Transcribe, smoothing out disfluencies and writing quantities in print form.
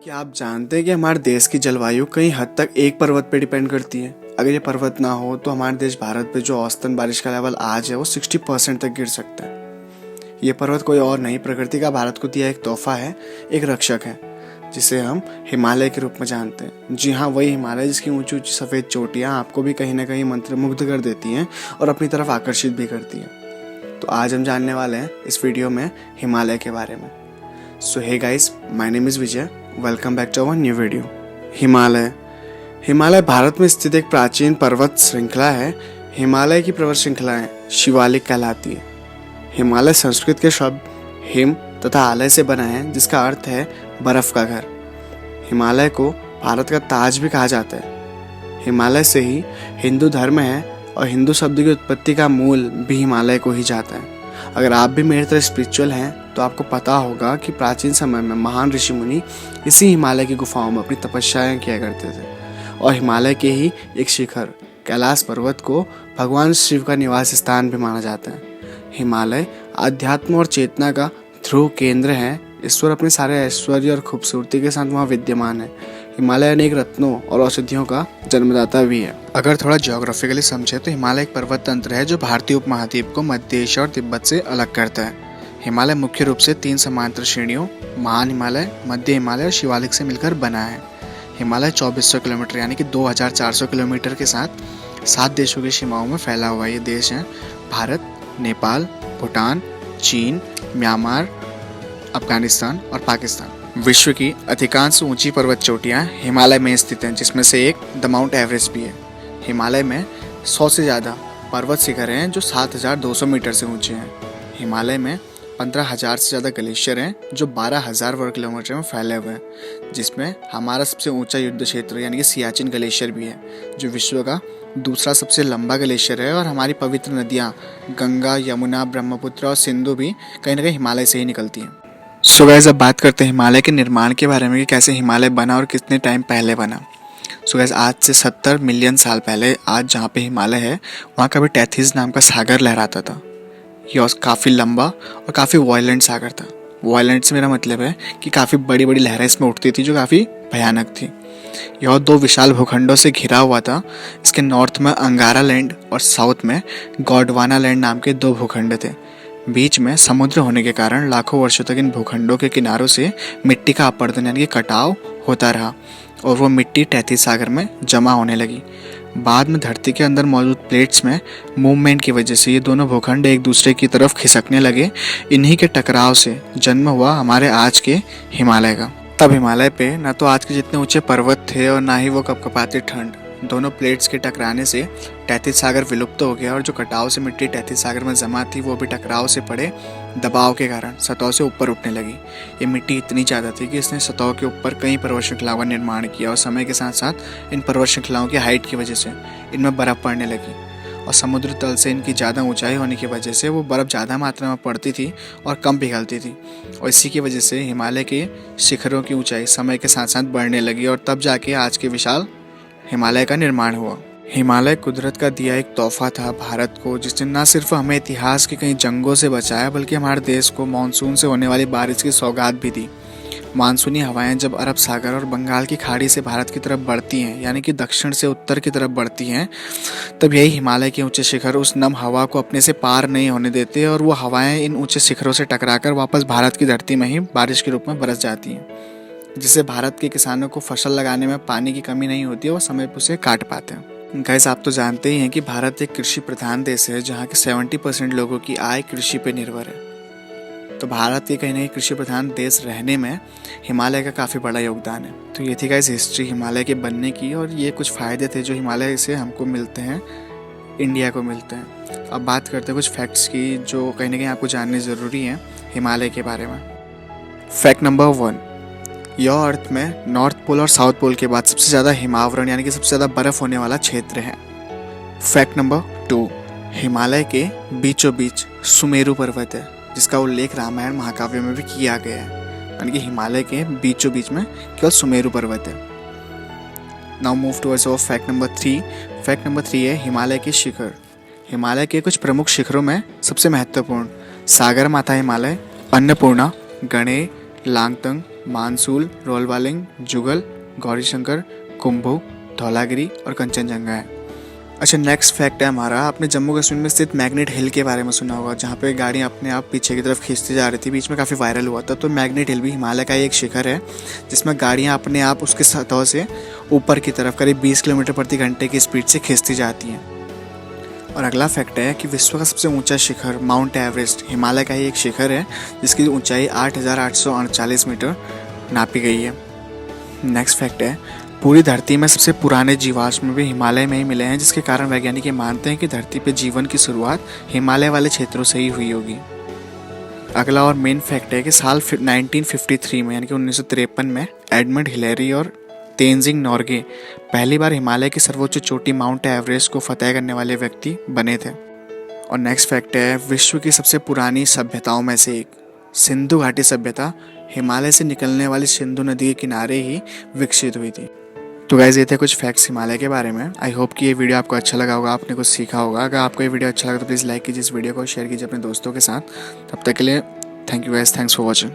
क्या आप जानते हैं कि हमारे देश की जलवायु कई हद तक एक पर्वत पे डिपेंड करती है। अगर ये पर्वत ना हो तो हमारे देश भारत पे जो औसतन बारिश का लेवल आज है वो 60% तक गिर सकता है। ये पर्वत कोई और नहीं, प्रकृति का भारत को दिया एक तोहफा है, एक रक्षक है, जिसे हम हिमालय के रूप में जानते हैं। जी हाँ, वही हिमालय जिसकी ऊंची ऊंची सफ़ेद चोटियाँ आपको भी कहीं ना कहीं मंत्रमुग्ध कर देती हैं और अपनी तरफ आकर्षित भी करती हैं। तो आज हम जानने वाले हैं इस वीडियो में हिमालय के बारे में। So hey guys, my name is Vijay, welcome back to our new video. Himalaya Bharat में स्थित एक प्राचीन पर्वत श्रृंखला है। हिमालय की पर्वत श्रृंखलाएं शिवालिक कहलाती है। हिमालय संस्कृत के शब्द हिम तथा आलय से बना है, जिसका अर्थ है बर्फ का घर। हिमालय को भारत का ताज भी कहा जाता है। हिमालय से ही हिंदू धर्म है और हिंदू शब्द की उत्पत्ति का मूल भी हिमालय को ही जाता है। अगर आप भी मेरी तरह स्पिरिचुअल हैं तो आपको पता होगा कि प्राचीन समय में महान ऋषि मुनि इसी हिमालय की गुफाओं में अपनी तपस्याएं किया करते थे और हिमालय के ही एक शिखर कैलाश पर्वत को भगवान शिव का निवास स्थान भी माना जाता है। हिमालय आध्यात्म और चेतना का ध्रुव केंद्र है। ईश्वर अपने सारे ऐश्वर्य और खूबसूरती के साथ वहाँ विद्यमान है। हिमालय अनेक रत्नों और औषधियों का जन्मदाता भी है। अगर थोड़ा ज्योग्राफिकली समझे तो हिमालय एक पर्वत तंत्र है जो भारतीय उपमहाद्वीप को मध्य एशिया और तिब्बत से अलग करता है। हिमालय मुख्य रूप से 3 समांतर श्रेणियों महान हिमालय, मध्य हिमालय और शिवालिक से मिलकर बना है। हिमालय 2400 किलोमीटर यानी कि 2400 किलोमीटर के साथ 7 देशों की सीमाओं में फैला हुआ ये देश है भारत, नेपाल, भूटान, चीन, म्यांमार, अफगानिस्तान और पाकिस्तान। विश्व की अधिकांश ऊंची पर्वत चोटियां हिमालय में स्थित हैं, जिसमें से एक द माउंट एवरेस्ट भी है। हिमालय में 100 से ज़्यादा पर्वत शिखर हैं जो 7200 मीटर से ऊंचे हैं। हिमालय में 15,000 से ज़्यादा ग्लेशियर हैं जो 12,000 वर्ग किलोमीटर में फैले हुए हैं, जिसमें हमारा सबसे ऊंचा युद्ध क्षेत्र यानी कि सियाचिन ग्लेशियर भी है, जो विश्व का दूसरा सबसे लंबा ग्लेशियर है। और हमारी पवित्र नदियाँ गंगा, यमुना, ब्रह्मपुत्र और सिंधु भी कहीं ना कहीं हिमालय से ही निकलती हैं। सो गाइस, अब बात करते हैं हिमालय के निर्माण के बारे में कि कैसे हिमालय बना और कितने टाइम पहले बना। सो गाइस, आज से 70 मिलियन साल पहले आज जहाँ पे हिमालय है वहाँ कभी टेथिस नाम का सागर लहराता था। यह काफ़ी लंबा और काफ़ी वायलेंट सागर था। वायलेंट से मेरा मतलब है कि काफ़ी बड़ी बड़ी लहरें इसमें उठती थी जो काफ़ी भयानक थी। यह 2 विशाल भूखंडों से घिरा हुआ था। इसके नॉर्थ में अंगारा लैंड और साउथ में गोंडवाना लैंड नाम के 2 भूखंड थे। बीच में समुद्र होने के कारण लाखों वर्षों तक इन भूखंडों के किनारों से मिट्टी का अपरदन यानी कि कटाव होता रहा और वो मिट्टी टेथिस सागर में जमा होने लगी। बाद में धरती के अंदर मौजूद प्लेट्स में मूवमेंट की वजह से ये दोनों भूखंड एक दूसरे की तरफ खिसकने लगे। इन्हीं के टकराव से जन्म हुआ हमारे आज के हिमालय का। तब हिमालय पे ना तो आज के जितने ऊंचे पर्वत थे और ना ही वो कपकपाती ठंड। दोनों प्लेट्स के टकराने से टेथिस सागर विलुप्त हो गया और जो कटाव से मिट्टी टेथिस सागर में जमा थी वो भी टकराव से पड़े दबाव के कारण सतह से ऊपर उठने लगी। ये मिट्टी इतनी ज़्यादा थी कि इसने सतह के ऊपर कई पर्वत श्रृंखलाओं का निर्माण किया और समय के साथ साथ इन पर्वत श्रृंखलाओं की हाइट की वजह से इनमें बर्फ़ पड़ने लगी और समुद्र तल से इनकी ज़्यादा ऊंचाई होने की वजह से वो बर्फ़ ज़्यादा मात्रा में पड़ती थी और कम पिघलती थी और इसी की वजह से हिमालय के शिखरों की ऊंचाई समय के साथ साथ बढ़ने लगी और तब जाके आज के विशाल हिमालय का निर्माण हुआ। हिमालय कुदरत का दिया एक तोहफा था भारत को, जिसने न सिर्फ हमें इतिहास की कई जंगों से बचाया बल्कि हमारे देश को मानसून से होने वाली बारिश की सौगात भी दी। मानसूनी हवाएं जब अरब सागर और बंगाल की खाड़ी से भारत की तरफ बढ़ती हैं यानी कि दक्षिण से उत्तर की तरफ बढ़ती हैं, तब यही हिमालय के ऊंचे शिखर उस नम हवा को अपने से पार नहीं होने देते और वो हवाएं इन ऊंचे शिखरों से टकराकर वापस भारत की धरती में ही बारिश के रूप में बरस जाती हैं, जिससे भारत के किसानों को फसल लगाने में पानी की कमी नहीं होती है, वो समय पर उसे काट पाते हैं। गाइस, आप तो जानते ही हैं कि भारत एक कृषि प्रधान देश है जहाँ के 70% लोगों की आय कृषि पे निर्भर है। तो भारत के कहीं ना कहीं कृषि प्रधान देश रहने में हिमालय का काफ़ी बड़ा योगदान है। तो ये थी गाइस हिस्ट्री हिमालय के बनने की और ये कुछ फ़ायदे थे जो हिमालय से हमको मिलते हैं, इंडिया को मिलते हैं। अब बात करते हैं कुछ फैक्ट्स की जो कहीं ना कहीं आपको जानने ज़रूरी हैं हिमालय के बारे में। फैक्ट नंबर 1, यह अर्थ में नॉर्थ पोल और साउथ पोल के बाद सबसे ज़्यादा हिमावरण यानी कि सबसे ज़्यादा बर्फ़ होने वाला क्षेत्र है। फैक्ट नंबर 2, हिमालय के बीचों बीच सुमेरु पर्वत है, जिसका उल्लेख रामायण महाकाव्य में भी किया गया है। यानी कि हिमालय के बीचों बीच में केवल सुमेरु पर्वत है। Now move towards our fact number 3। Fact number 3 है हिमालय के शिखर। हिमालय के कुछ प्रमुख शिखरों में सबसे महत्वपूर्ण सागर माथा हिमालय, अन्नपूर्णा, गणेर, लांगतंग, मानसूल, रोलवालिंग, जुगल, गौरीशंकर, कुंभू, धौलागिरी और कंचनजंगा है। अच्छा, नेक्स्ट फैक्ट है हमारा, आपने जम्मू कश्मीर में स्थित मैग्नेट हिल के बारे में सुना होगा, जहाँ पे गाड़ियाँ अपने आप पीछे की तरफ खींचती जा रही थी, बीच में काफ़ी वायरल हुआ था। तो मैग्नेट हिल भी हिमालय का एक शिखर है जिसमें गाड़ियाँ अपने आप उसके सतह से ऊपर की तरफ करीब 20 किलोमीटर प्रति घंटे की स्पीड से खींचती जाती हैं। और अगला फैक्ट है कि विश्व का सबसे ऊंचा शिखर माउंट एवरेस्ट हिमालय का ही एक शिखर है जिसकी ऊंचाई 8,848 मीटर नापी गई है। नेक्स्ट फैक्ट है, पूरी धरती में सबसे पुराने जीवाश्म भी हिमालय में ही मिले हैं, जिसके कारण वैज्ञानिक ये मानते हैं कि धरती पर जीवन की शुरुआत हिमालय वाले क्षेत्रों से ही हुई होगी। अगला और मेन फैक्ट है कि साल 1953 में यानी कि 1953 में एडमंड हिलेरी और तेनजिंग नोर्गे पहली बार हिमालय की सर्वोच्च चोटी माउंट एवरेस्ट को फतह करने वाले व्यक्ति बने थे। और नेक्स्ट फैक्ट है, विश्व की सबसे पुरानी सभ्यताओं में से एक सिंधु घाटी सभ्यता हिमालय से निकलने वाली सिंधु नदी के किनारे ही विकसित हुई थी। तो गाइस, ये थे कुछ फैक्ट्स हिमालय के बारे में। आई होप कि ये वीडियो आपको अच्छा लगा होगा, आपने कुछ सीखा होगा। अगर आपको ये वीडियो अच्छा लगा तो प्लीज़ लाइक कीजिए इस वीडियो को, शेयर कीजिए अपने दोस्तों के साथ। तब तक के लिए thank you guys, thanks for watching.